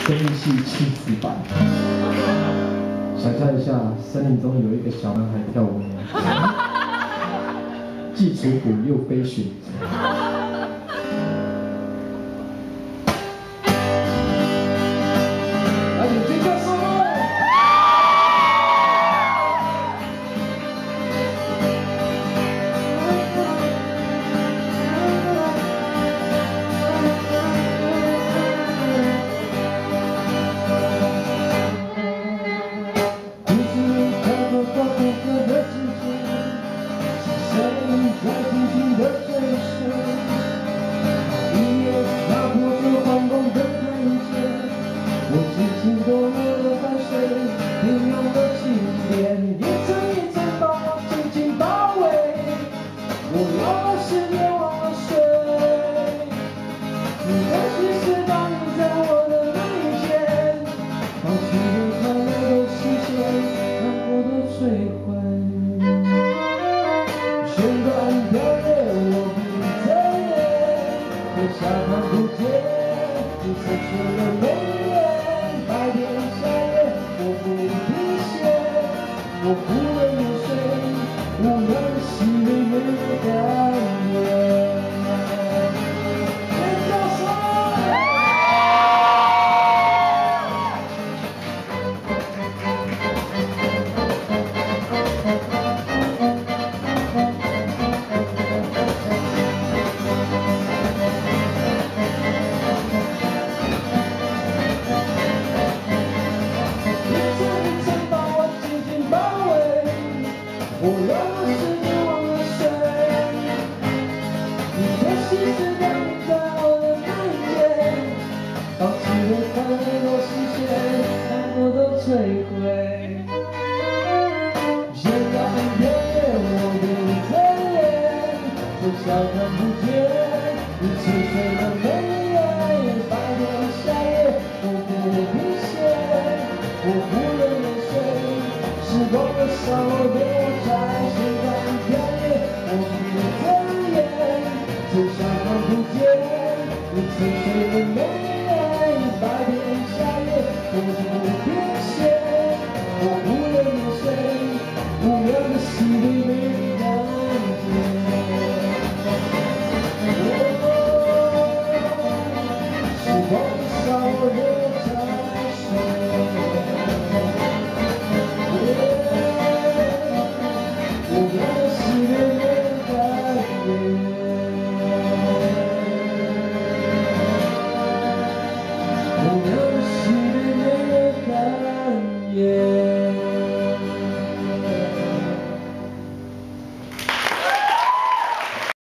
生日系气质版。想象一下，森林中有一个小男孩跳舞，既楚楚又飞寻。来，你尖叫声！ 在静静的追随，一夜打破这惶恐的看见，我轻轻抖落了汗水，平庸的起点，一层一层把我紧紧包围。我忘了时间，忘了谁，你的其实当你在我的那一天，放弃的快乐都实现，难过的摧毁。 弦断跳跃，我闭着眼，可下看不见，你沉睡了眉眼，白天下夜，我不停歇，我不问入睡，无论是美美的感觉。尖叫声！ 我忘了时间，忘了谁，你的心是当你在我的那一天，放弃的快乐都实现，难过都摧毁。弦断跳跃，我给你遮掩，就像看不见，你沉睡的眉眼，白天下夜，我不停歇，我不能入睡，时光的伤我。